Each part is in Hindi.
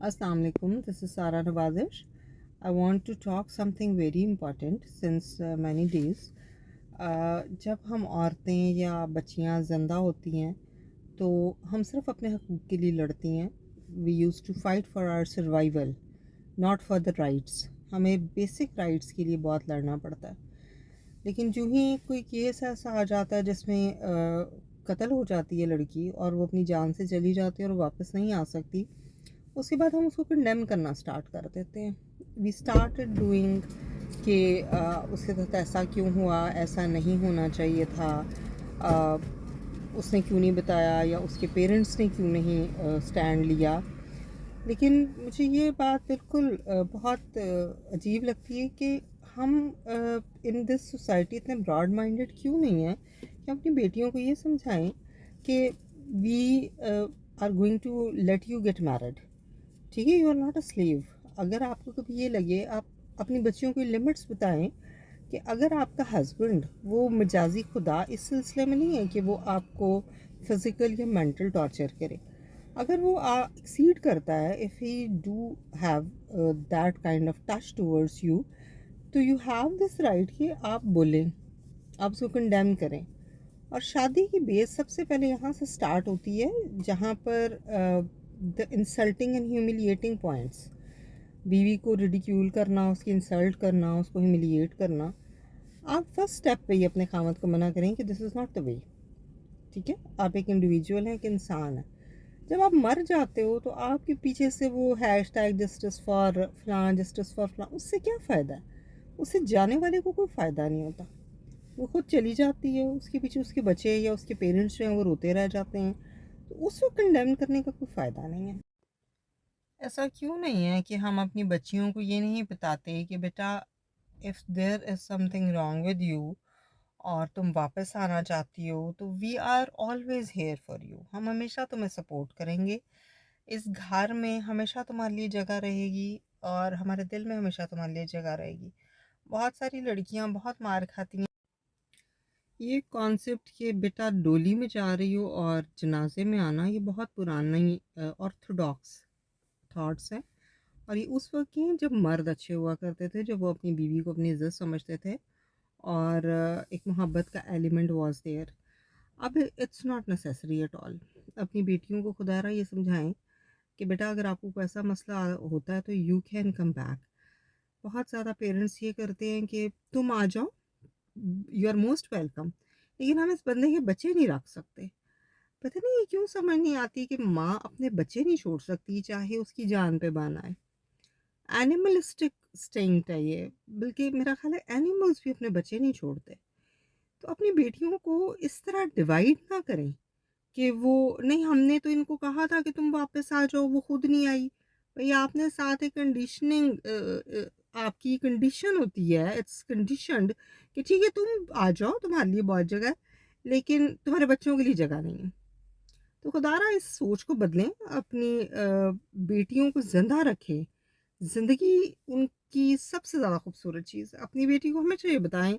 Assalamu alaikum. This is Sara Nawazish. I want to talk something very important since many days. जब हम औरतें या बच्चियां ज़िंदा होती हैं तो हम सिर्फ अपने हकूक़ के लिए लड़ती हैं. We use to fight for our survival, not for the rights. हमें बेसिक राइट्स के लिए बहुत लड़ना पड़ता है. लेकिन जो ही कोई केस ऐसा आ जाता है जिसमें कत्ल हो जाती है लड़की और वो अपनी जान से चली जाती है और वापस नहीं आ सकती, उसके बाद हम उसको कंडेम करना स्टार्ट कर देते हैं. वी स्टार्टेड डूइंग कि उसके साथ ऐसा क्यों हुआ, ऐसा नहीं होना चाहिए था, उसने क्यों नहीं बताया या उसके पेरेंट्स ने क्यों नहीं स्टैंड लिया. लेकिन मुझे ये बात बिल्कुल बहुत अजीब लगती है कि हम इन दिस सोसाइटी इतने ब्रॉड माइंडेड क्यों नहीं हैं कि अपनी बेटियों को ये समझाएं कि we are going to let you get married. ठीक है, you are not a slave. अगर आपको कभी ये लगे, आप अपनी बच्चियों को लिमिट्स बताएं कि अगर आपका हस्बैंड वो मिजाजी खुदा इस सिलसिले में नहीं है कि वो आपको फिज़िकल या मेंटल टॉर्चर करे. अगर वो एक्सीड करता है, if he do have that kind of touch towards you, तो यू हैव दिस राइट कि आप बोलें, आप उसको कंडेम करें. और शादी की बेस सबसे पहले यहाँ से स्टार्ट होती है जहाँ पर the insulting and humiliating points. बीवी को रिडिक्यूल करना, उसकी इंसल्ट करना, उसको ह्यूमिलिएट करना. आप फर्स्ट स्टेप पे ही अपने खामद को मना करें कि this is not the way. ठीक है, आप एक इंडिविजुअल हैं, एक इंसान है. जब आप मर जाते हो तो आपके पीछे से वो हैश टैग जस्टिस फॉर फलां, जस्टिस फॉर फलां, उससे क्या फ़ायदा है? उससे जाने वाले को कोई फ़ायदा नहीं होता. वो खुद चली जाती है, उसके पीछे उसके बच्चे या उसके पेरेंट्स जो हैं वो रोते रह जाते हैं. तो उसको कंडेम करने का कोई फ़ायदा नहीं है. ऐसा क्यों नहीं है कि हम अपनी बच्चियों को ये नहीं बताते कि बेटा, if there is something wrong with you और तुम वापस आना चाहती हो तो we are always here for you. हम हमेशा तुम्हें सपोर्ट करेंगे. इस घर में हमेशा तुम्हारे लिए जगह रहेगी और हमारे दिल में हमेशा तुम्हारे लिए जगह रहेगी. बहुत सारी लड़कियां बहुत मार खाती हैं. ये कॉन्सेप्ट कि बेटा डोली में जा रही हो और जनाजे में आना, ये बहुत पुरानी ऑर्थोडॉक्स थॉट्स हैं. और ये उस वक्त की हैं जब मर्द अच्छे हुआ करते थे, जब वो अपनी बीवी को अपनी इज्जत समझते थे और एक मोहब्बत का एलिमेंट वाज देयर. अब it's not necessary at all. अपनी बेटियों को खुदारा ये समझाएं कि बेटा, अगर आपको कोई ऐसा मसला होता है तो यू कैन कम बैक. बहुत ज़्यादा पेरेंट्स ये करते हैं कि तुम आ जाओ, यू आर मोस्ट वेलकम, लेकिन हम इस बंदे के बच्चे नहीं रख सकते. पता नहीं ये क्यों समझ नहीं आती कि माँ अपने बच्चे नहीं छोड़ सकती चाहे उसकी जान पे बान आए. एनिमलिस्टिक स्टिंक्ट है ये. बल्कि मेरा ख्याल है एनिमल्स भी अपने बच्चे नहीं छोड़ते. तो अपनी बेटियों को इस तरह डिवाइड ना करें कि वो नहीं, हमने तो इनको कहा था कि तुम वापस आ जाओ, वो खुद नहीं आई. भाई आपने साथ एक कंडीशनिंग, आपकी कंडीशन होती है, इट्स कंडीशनड कि ठीक है तुम आ जाओ, तुम्हारे लिए बहुत जगह है, लेकिन तुम्हारे बच्चों के लिए जगह नहीं है. तो खुदारा इस सोच को बदलें, अपनी बेटियों को जिंदा रखें. ज़िंदगी उनकी सबसे ज़्यादा खूबसूरत चीज़ है. अपनी बेटी को हमेशा ये बताएं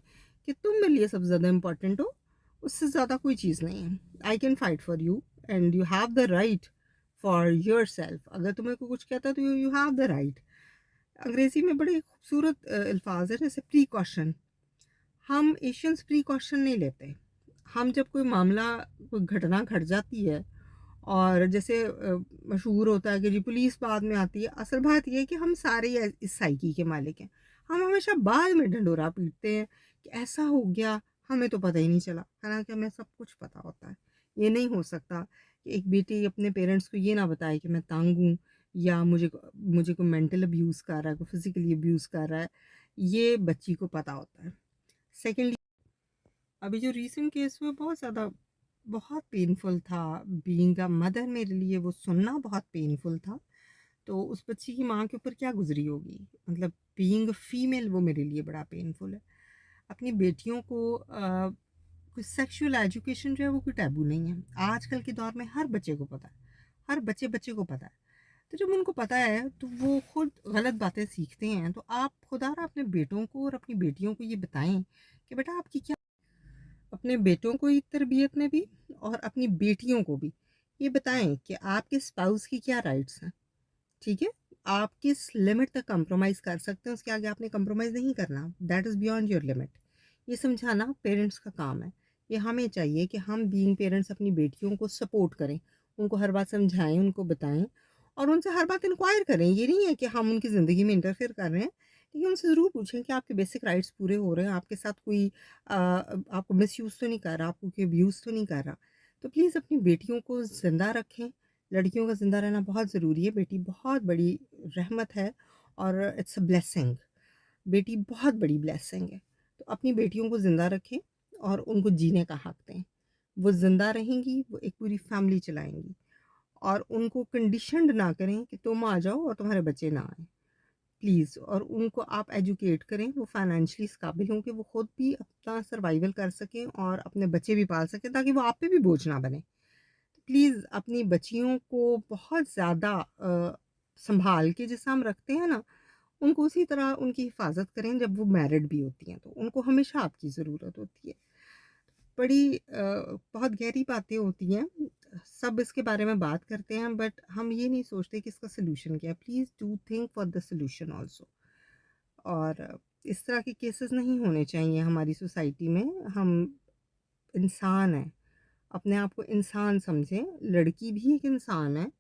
कि तुम मेरे लिए सबसे ज़्यादा इम्पोर्टेंट हो, उससे ज़्यादा कोई चीज़ नहीं है. I can fight for you and you have the right for your self. अगर तुम्हें को कुछ कहता है तो यू हैव द राइट. अंग्रेज़ी में बड़े खूबसूरत अल्फाज है, जैसे प्रीकॉशन. हम एशियंस प्रीकॉशन नहीं लेते. हम जब कोई मामला, कोई घटना घट जाती है और जैसे मशहूर होता है कि जी पुलिस बाद में आती है, असल बात ये है कि हम सारे इस साइकी के मालिक हैं. हम हमेशा बाद में ढंढोरा पीटते हैं कि ऐसा हो गया, हमें तो पता ही नहीं चला, हालांकि हमें सब कुछ पता होता है. ये नहीं हो सकता कि एक बेटी अपने पेरेंट्स को ये ना बताए कि मैं तंग हूँ या मुझे मुझे कोई मेंटल अब्यूज़ कर रहा है, कोई फिजिकली अब्यूज़ कर रहा है. ये बच्ची को पता होता है. सेकेंडली, अभी जो रीसेंट केस हुआ बहुत ज़्यादा, बहुत पेनफुल था. बीइंग अ मदर मेरे लिए वो सुनना बहुत पेनफुल था. तो उस बच्ची की माँ के ऊपर क्या गुजरी होगी, मतलब बीइंग फीमेल वो मेरे लिए बड़ा पेनफुल है. अपनी बेटियों को कोई सेक्सुअल एजुकेशन जो है वो कोई टैबू नहीं है. आजकल के दौर में हर बच्चे को पता है, हर बच्चे बच्चे को पता है. तो जब उनको पता है तो वो खुद गलत बातें सीखते हैं. तो आप खुदारा अपने बेटों को और अपनी बेटियों को ये बताएं कि बेटा आपकी क्या, अपने बेटों को ही तरबियत में भी और अपनी बेटियों को भी ये बताएं कि आपके स्पाउस की क्या राइट्स हैं. ठीक है? आप किस लिमिट तक कंप्रोमाइज़ कर सकते हैं, उसके आगे आपने कंप्रोमाइज़ नहीं करना। That is beyond your limit. ये समझाना पेरेंट्स का काम है। ये हमें चाहिए कि हम बीइंग पेरेंट्स अपनी बेटियों को सपोर्ट करें, उनको हर बात समझाएँ, उनको बताएँ और उनसे हर बात इंक्वायर करें। ये नहीं है कि हम उनकी ज़िंदगी में इंटरफेयर कर रहे हैं, लेकिन उनसे ज़रूर पूछें कि आपके बेसिक राइट्स पूरे हो रहे हैं, आपके साथ कोई आपको मिसयूज़ तो नहीं कर रहा, आपको कोई अब्यूज़ तो नहीं कर रहा। तो प्लीज़ अपनी बेटियों को ज़िंदा रखें। लड़कियों का ज़िंदा रहना बहुत ज़रूरी है। बेटी बहुत बड़ी रहमत है और इट्स अ ब्लेसिंग। बेटी बहुत बड़ी ब्लेसिंग है। तो अपनी बेटियों को ज़िंदा रखें और उनको जीने का हक दें। वो ज़िंदा रहेंगी, वो एक पूरी फैमिली चलाएँगी और उनको कंडीशन्ड ना करें कि तुम आ जाओ और तुम्हारे बच्चे ना आएँ। प्लीज़ और उनको आप एजुकेट करें, वो फाइनेंशियली इस काबिल हों कि वो खुद भी अपना सर्वाइवल कर सकें और अपने बच्चे भी पाल सकें ताकि वो आप पे भी बोझ ना बने। प्लीज़ अपनी बच्चियों को बहुत ज़्यादा सँभाल के जैसा हम रखते हैं ना, उनको उसी तरह उनकी हिफ़ाज़त करें जब वो मैरिड भी होती हैं, तो उनको हमेशा आपकी ज़रूरत होती है। बड़ी बहुत गहरी बातें होती हैं, सब इसके बारे में बात करते हैं बट हम ये नहीं सोचते कि इसका सॉल्यूशन क्या है। Please do think for the solution also और इस तरह के केसेस नहीं होने चाहिए हमारी सोसाइटी में। हम इंसान हैं। अपने आप को इंसान समझें, लड़की भी एक इंसान है,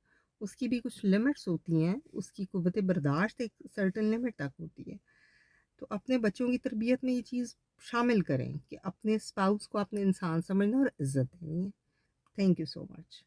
उसकी भी कुछ लिमिट्स होती हैं, उसकी क़ुव्वत बर्दाश्त एक सर्टेन लिमिट तक होती है। तो अपने बच्चों की तरबियत में ये चीज़ शामिल करें कि अपने स्पाउस को अपने इंसान समझना और इज़्ज़त देनी है। Thank you so much.